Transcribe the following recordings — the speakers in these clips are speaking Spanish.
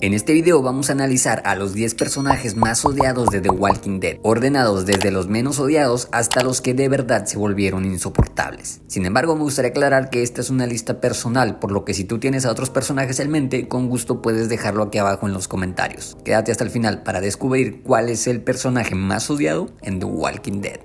En este video vamos a analizar a los 10 personajes más odiados de The Walking Dead, ordenados desde los menos odiados hasta los que de verdad se volvieron insoportables. Sin embargo, me gustaría aclarar que esta es una lista personal, por lo que si tú tienes a otros personajes en mente, con gusto puedes dejarlo aquí abajo en los comentarios. Quédate hasta el final para descubrir cuál es el personaje más odiado en The Walking Dead.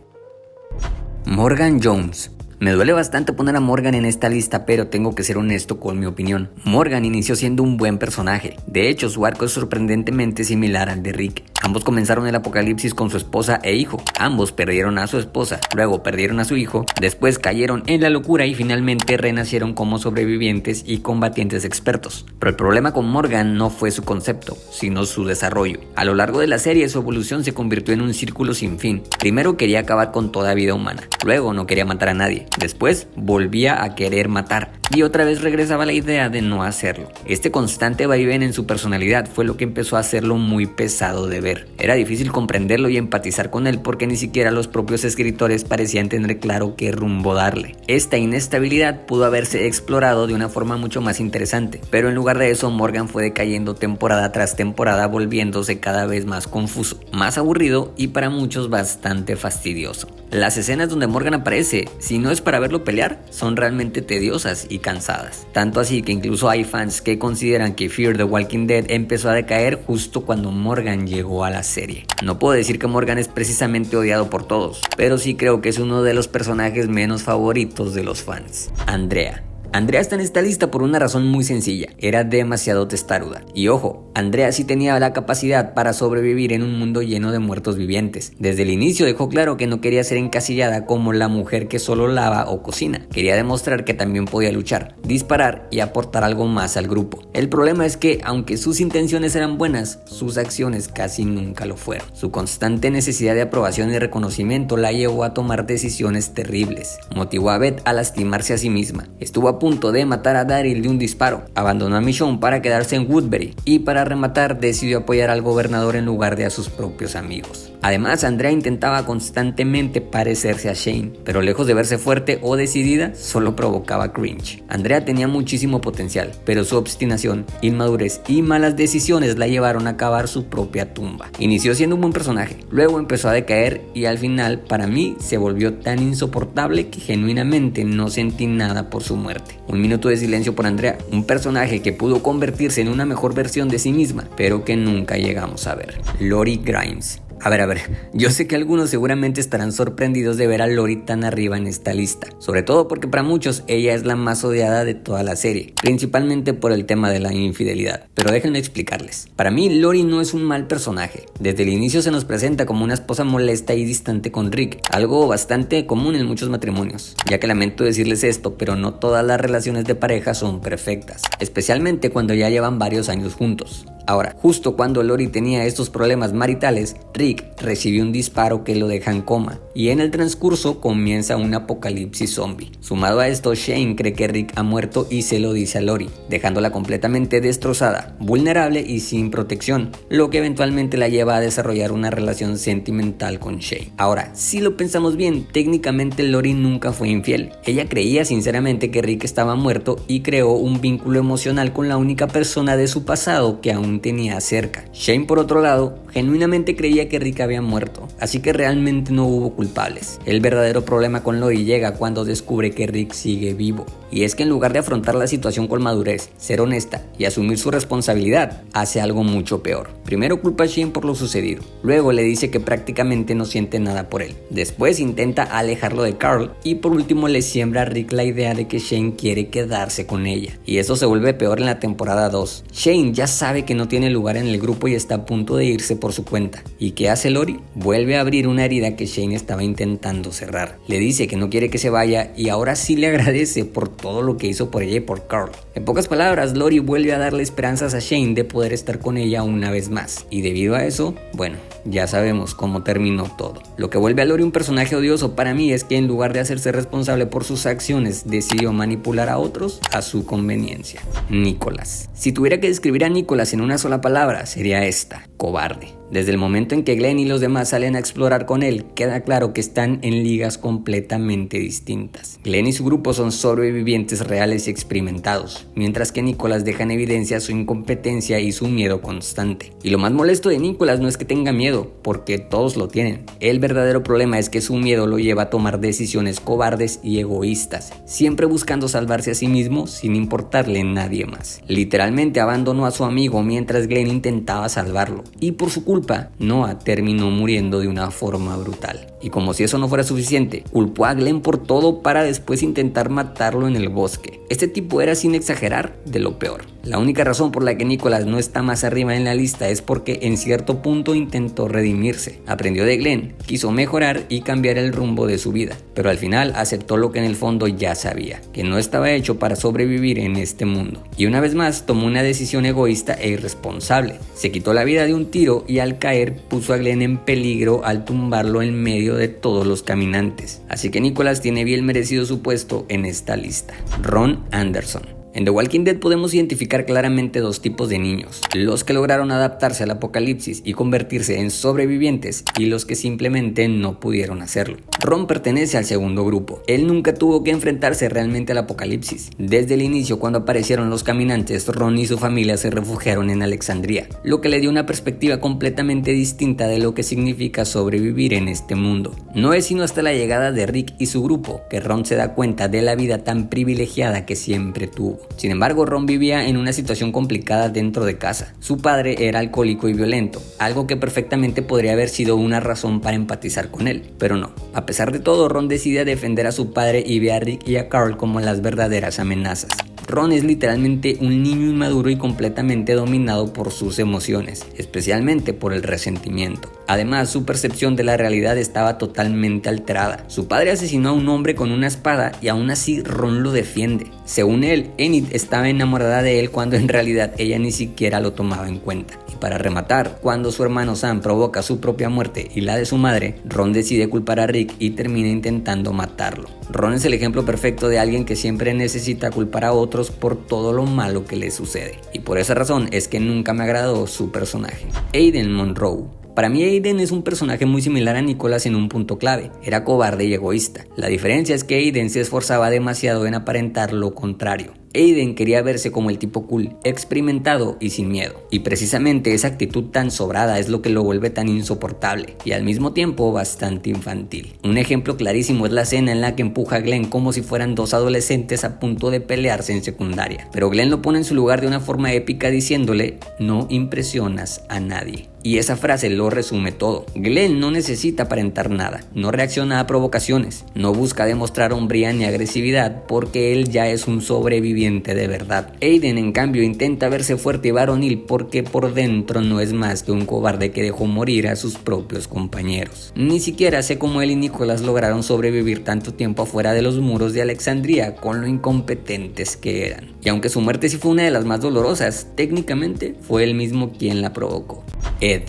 Morgan Jones. Me duele bastante poner a Morgan en esta lista, pero tengo que ser honesto con mi opinión. Morgan inició siendo un buen personaje. De hecho, su arco es sorprendentemente similar al de Rick. Ambos comenzaron el apocalipsis con su esposa e hijo. Ambos perdieron a su esposa, luego perdieron a su hijo, después cayeron en la locura y finalmente renacieron como sobrevivientes y combatientes expertos. Pero el problema con Morgan no fue su concepto, sino su desarrollo. A lo largo de la serie, su evolución se convirtió en un círculo sin fin. Primero quería acabar con toda vida humana, luego no quería matar a nadie. Después volvía a querer matar y otra vez regresaba la idea de no hacerlo. Este constante vaivén en su personalidad fue lo que empezó a hacerlo muy pesado de ver. Era difícil comprenderlo y empatizar con él porque ni siquiera los propios escritores parecían tener claro qué rumbo darle. Esta inestabilidad pudo haberse explorado de una forma mucho más interesante, pero en lugar de eso Morgan fue decayendo temporada tras temporada, volviéndose cada vez más confuso, más aburrido y para muchos bastante fastidioso. Las escenas donde Morgan aparece, si no es para verlo pelear, son realmente tediosas y cansadas. Tanto así que incluso hay fans que consideran que Fear the Walking Dead empezó a decaer justo cuando Morgan llegó a la serie. No puedo decir que Morgan es precisamente odiado por todos, pero sí creo que es uno de los personajes menos favoritos de los fans. Andrea. Andrea está en esta lista por una razón muy sencilla, era demasiado testaruda. Y ojo, Andrea sí tenía la capacidad para sobrevivir en un mundo lleno de muertos vivientes. Desde el inicio dejó claro que no quería ser encasillada como la mujer que solo lava o cocina. Quería demostrar que también podía luchar, disparar y aportar algo más al grupo. El problema es que, aunque sus intenciones eran buenas, sus acciones casi nunca lo fueron. Su constante necesidad de aprobación y reconocimiento la llevó a tomar decisiones terribles. Motivó a Beth a lastimarse a sí misma. Estuvo a punto de matar a Daryl de un disparo, abandonó a Michonne para quedarse en Woodbury y para rematar decidió apoyar al gobernador en lugar de a sus propios amigos. Además, Andrea intentaba constantemente parecerse a Shane, pero lejos de verse fuerte o decidida, solo provocaba cringe. Andrea tenía muchísimo potencial, pero su obstinación, inmadurez y malas decisiones la llevaron a cavar su propia tumba. Inició siendo un buen personaje, luego empezó a decaer y al final, para mí, se volvió tan insoportable que genuinamente no sentí nada por su muerte. Un minuto de silencio por Andrea, un personaje que pudo convertirse en una mejor versión de sí misma, pero que nunca llegamos a ver. Lori Grimes. A ver, yo sé que algunos seguramente estarán sorprendidos de ver a Lori tan arriba en esta lista, sobre todo porque para muchos ella es la más odiada de toda la serie, principalmente por el tema de la infidelidad, pero déjenme explicarles. Para mí Lori no es un mal personaje, desde el inicio se nos presenta como una esposa molesta y distante con Rick, algo bastante común en muchos matrimonios, ya que lamento decirles esto, pero no todas las relaciones de pareja son perfectas, especialmente cuando ya llevan varios años juntos. Ahora, justo cuando Lori tenía estos problemas maritales, Rick recibió un disparo que lo deja en coma y en el transcurso comienza un apocalipsis zombie. Sumado a esto, Shane cree que Rick ha muerto y se lo dice a Lori, dejándola completamente destrozada, vulnerable y sin protección, lo que eventualmente la lleva a desarrollar una relación sentimental con Shane. Ahora, si lo pensamos bien, técnicamente Lori nunca fue infiel. Ella creía sinceramente que Rick estaba muerto y creó un vínculo emocional con la única persona de su pasado que aún tenía cerca. Shane, por otro lado, genuinamente creía que Rick había muerto, así que realmente no hubo culpables. El verdadero problema con Lori llega cuando descubre que Rick sigue vivo, y es que en lugar de afrontar la situación con madurez, ser honesta y asumir su responsabilidad, hace algo mucho peor. Primero culpa a Shane por lo sucedido, luego le dice que prácticamente no siente nada por él, después intenta alejarlo de Carl y por último le siembra a Rick la idea de que Shane quiere quedarse con ella, y eso se vuelve peor en la temporada 2. Shane ya sabe que no tiene lugar en el grupo y está a punto de irse por su cuenta. ¿Y qué hace Lori? Vuelve a abrir una herida que Shane estaba intentando cerrar. Le dice que no quiere que se vaya y ahora sí le agradece por todo lo que hizo por ella y por Carl. En pocas palabras, Lori vuelve a darle esperanzas a Shane de poder estar con ella una vez más. Y debido a eso, bueno, ya sabemos cómo terminó todo. Lo que vuelve a Lori un personaje odioso para mí es que en lugar de hacerse responsable por sus acciones, decidió manipular a otros a su conveniencia. Nicholas. Si tuviera que describir a Nicholas en una sola palabra, sería esta: cobarde. Desde el momento en que Glenn y los demás salen a explorar con él, queda claro que están en ligas completamente distintas. Glenn y su grupo son sobrevivientes reales y experimentados, mientras que Nicholas deja en evidencia su incompetencia y su miedo constante. Y lo más molesto de Nicholas no es que tenga miedo, porque todos lo tienen. El verdadero problema es que su miedo lo lleva a tomar decisiones cobardes y egoístas, siempre buscando salvarse a sí mismo sin importarle a nadie más. Literalmente abandonó a su amigo mientras Glenn intentaba salvarlo, y por su culpa, Noah terminó muriendo de una forma brutal. Y como si eso no fuera suficiente, culpó a Glenn por todo para después intentar matarlo en el bosque. Este tipo era, sin exagerar, de lo peor. La única razón por la que Nicholas no está más arriba en la lista es porque en cierto punto intentó redimirse. Aprendió de Glenn, quiso mejorar y cambiar el rumbo de su vida, pero al final aceptó lo que en el fondo ya sabía, que no estaba hecho para sobrevivir en este mundo. Y una vez más tomó una decisión egoísta e irresponsable. Se quitó la vida de un tiro y al caer puso a Glenn en peligro al tumbarlo en medio de todos los caminantes. Así que Nicholas tiene bien merecido su puesto en esta lista. Ron Anderson. En The Walking Dead podemos identificar claramente dos tipos de niños: los que lograron adaptarse al apocalipsis y convertirse en sobrevivientes, y los que simplemente no pudieron hacerlo. Ron pertenece al segundo grupo. Él nunca tuvo que enfrentarse realmente al apocalipsis. Desde el inicio, cuando aparecieron los caminantes, Ron y su familia se refugiaron en Alexandria, lo que le dio una perspectiva completamente distinta de lo que significa sobrevivir en este mundo. No es sino hasta la llegada de Rick y su grupo que Ron se da cuenta de la vida tan privilegiada que siempre tuvo. Sin embargo, Ron vivía en una situación complicada dentro de casa. Su padre era alcohólico y violento, algo que perfectamente podría haber sido una razón para empatizar con él, pero no. A pesar de todo, Ron decide defender a su padre y ve a Rick y a Carl como las verdaderas amenazas. Ron es literalmente un niño inmaduro y completamente dominado por sus emociones, especialmente por el resentimiento. Además, su percepción de la realidad estaba totalmente alterada. Su padre asesinó a un hombre con una espada y aún así Ron lo defiende. Según él, Enid estaba enamorada de él cuando en realidad ella ni siquiera lo tomaba en cuenta. Y para rematar, cuando su hermano Sam provoca su propia muerte y la de su madre, Ron decide culpar a Rick y termina intentando matarlo. Ron es el ejemplo perfecto de alguien que siempre necesita culpar a otros por todo lo malo que le sucede. Y por esa razón es que nunca me agradó su personaje. Aiden Monroe. Para mí Aiden es un personaje muy similar a Nicholas en un punto clave: era cobarde y egoísta. La diferencia es que Aiden se esforzaba demasiado en aparentar lo contrario. Aiden quería verse como el tipo cool, experimentado y sin miedo. Y precisamente esa actitud tan sobrada es lo que lo vuelve tan insoportable y al mismo tiempo bastante infantil. Un ejemplo clarísimo es la escena en la que empuja a Glenn como si fueran dos adolescentes a punto de pelearse en secundaria. Pero Glenn lo pone en su lugar de una forma épica diciéndole: "No impresionas a nadie". Y esa frase lo resume todo. Glenn no necesita aparentar nada, no reacciona a provocaciones, no busca demostrar hombría ni agresividad porque él ya es un sobreviviente de verdad. Aiden, en cambio, intenta verse fuerte y varonil porque por dentro no es más que un cobarde que dejó morir a sus propios compañeros. Ni siquiera sé cómo él y Nicholas lograron sobrevivir tanto tiempo afuera de los muros de Alexandria con lo incompetentes que eran. Y aunque su muerte sí fue una de las más dolorosas, técnicamente fue él mismo quien la provocó. Ed.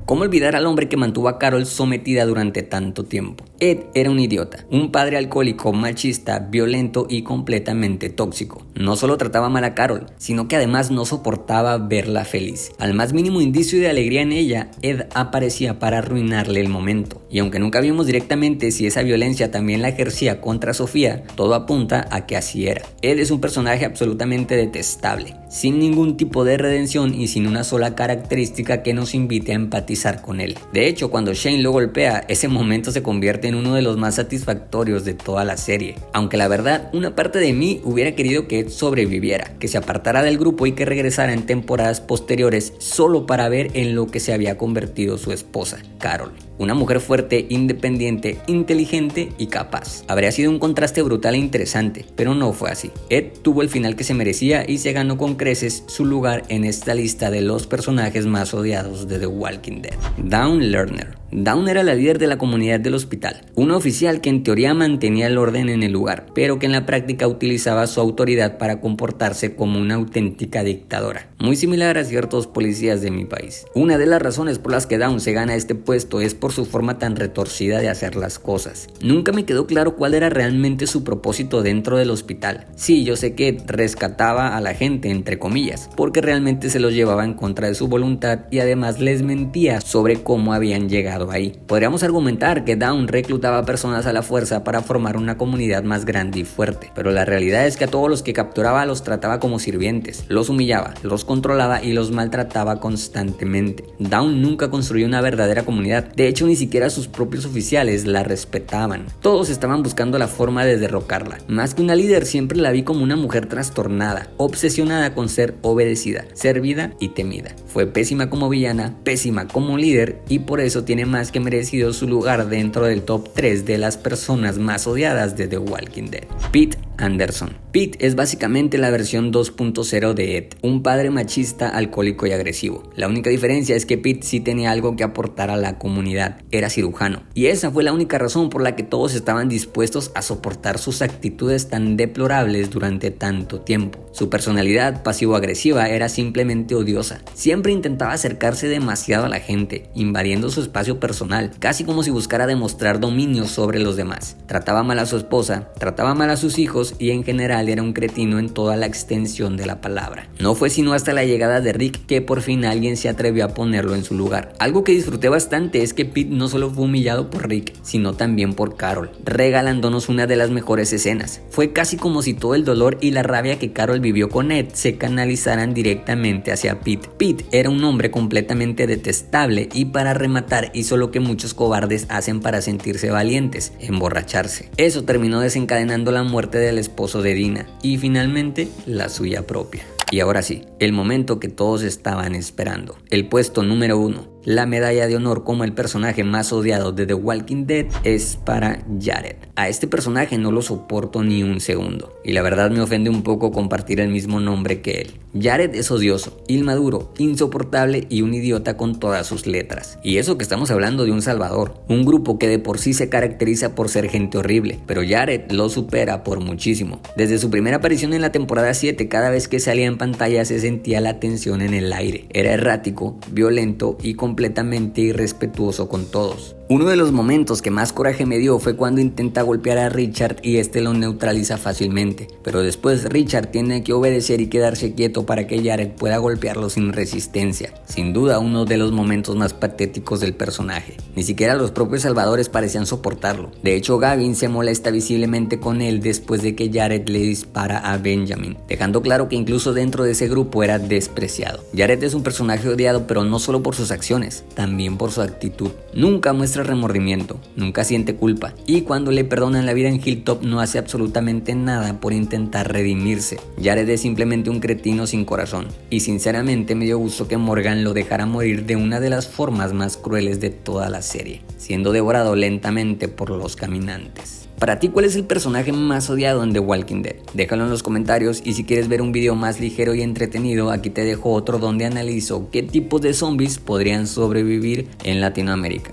¿Cómo olvidar al hombre que mantuvo a Carol sometida durante tanto tiempo? Ed era un idiota, un padre alcohólico, machista, violento y completamente tóxico. No solo trataba mal a Carol, sino que además no soportaba verla feliz. Al más mínimo indicio de alegría en ella, Ed aparecía para arruinarle el momento. Y aunque nunca vimos directamente si esa violencia también la ejercía contra Sofía, todo apunta a que así era. Ed es un personaje absolutamente detestable, sin ningún tipo de redención y sin una sola característica que nos invite a empatizar con él. De hecho, cuando Shane lo golpea, ese momento se convierte en uno de los más satisfactorios de toda la serie. Aunque la verdad, una parte de mí hubiera querido que Ed sobreviviera, que se apartara del grupo y que regresara en temporadas posteriores solo para ver en lo que se había convertido su esposa, Carol. Una mujer fuerte, independiente, inteligente y capaz. Habría sido un contraste brutal e interesante, pero no fue así. Ed tuvo el final que se merecía y se ganó con creces su lugar en esta lista de los personajes más odiados de The Walking Dead. Dawn Lerner. Dawn era la líder de la comunidad del hospital, una oficial que en teoría mantenía el orden en el lugar, pero que en la práctica utilizaba su autoridad para comportarse como una auténtica dictadora, muy similar a ciertos policías de mi país. Una de las razones por las que Dawn se gana este puesto es por su forma tan retorcida de hacer las cosas. Nunca me quedó claro cuál era realmente su propósito dentro del hospital. Sí, yo sé que rescataba a la gente, entre comillas, porque realmente se los llevaba en contra de su voluntad y además les mentía sobre cómo habían llegado ahí. Podríamos argumentar que Dawn reclutaba personas a la fuerza para formar una comunidad más grande y fuerte, pero la realidad es que a todos los que capturaba los trataba como sirvientes, los humillaba, los controlaba y los maltrataba constantemente. Dawn nunca construyó una verdadera comunidad, de hecho ni siquiera sus propios oficiales la respetaban. Todos estaban buscando la forma de derrocarla. Más que una líder, siempre la vi como una mujer trastornada, obsesionada con ser obedecida, servida y temida. Fue pésima como villana, pésima como líder y por eso tiene más que merecido su lugar dentro del top 3 de las personas más odiadas de The Walking Dead. Pete Anderson. Pete es básicamente la versión 2.0 de Ed, un padre machista, alcohólico y agresivo. La única diferencia es que Pete sí tenía algo que aportar a la comunidad, era cirujano. Y esa fue la única razón por la que todos estaban dispuestos a soportar sus actitudes tan deplorables durante tanto tiempo. Su personalidad pasivo-agresiva era simplemente odiosa. Siempre intentaba acercarse demasiado a la gente, invadiendo su espacio personal, casi como si buscara demostrar dominio sobre los demás. Trataba mal a su esposa, trataba mal a sus hijos y en general era un cretino en toda la extensión de la palabra. No fue sino hasta la llegada de Rick que por fin alguien se atrevió a ponerlo en su lugar. Algo que disfruté bastante es que Pete no solo fue humillado por Rick, sino también por Carol, regalándonos una de las mejores escenas. Fue casi como si todo el dolor y la rabia que Carol vivió con Ed se canalizaran directamente hacia Pete. Pete era un hombre completamente detestable y para rematar hizo lo que muchos cobardes hacen para sentirse valientes, emborracharse. Eso terminó desencadenando la muerte del esposo de Dina y finalmente la suya propia. Y ahora sí, el momento que todos estaban esperando. El puesto número 1, la medalla de honor como el personaje más odiado de The Walking Dead es para Jared. A este personaje no lo soporto ni un segundo y la verdad me ofende un poco compartir el mismo nombre que él. Jared es odioso, inmaduro, insoportable y un idiota con todas sus letras. Y eso que estamos hablando de un salvador, un grupo que de por sí se caracteriza por ser gente horrible, pero Jared lo supera por muchísimo. Desde su primera aparición en la temporada 7, cada vez que salía en pantalla se sentía la tensión en el aire. Era errático, violento y completamente irrespetuoso con todos. Uno de los momentos que más coraje me dio fue cuando intenta golpear a Richard y este lo neutraliza fácilmente, pero después Richard tiene que obedecer y quedarse quieto para que Jared pueda golpearlo sin resistencia. Sin duda uno de los momentos más patéticos del personaje. Ni siquiera los propios salvadores parecían soportarlo. De hecho, Gavin se molesta visiblemente con él después de que Jared le dispara a Benjamin, dejando claro que incluso dentro de ese grupo era despreciado. Jared es un personaje odiado, pero no solo por sus acciones, también por su actitud. Nunca muestra remordimiento, nunca siente culpa y cuando le perdonan la vida en Hilltop no hace absolutamente nada por intentar redimirse. Jared es simplemente un cretino sin corazón y sinceramente me dio gusto que Morgan lo dejara morir de una de las formas más crueles de toda la serie, siendo devorado lentamente por los caminantes. Para ti, ¿cuál es el personaje más odiado en The Walking Dead? Déjalo en los comentarios y si quieres ver un video más ligero y entretenido, aquí te dejo otro donde analizo qué tipos de zombies podrían sobrevivir en Latinoamérica.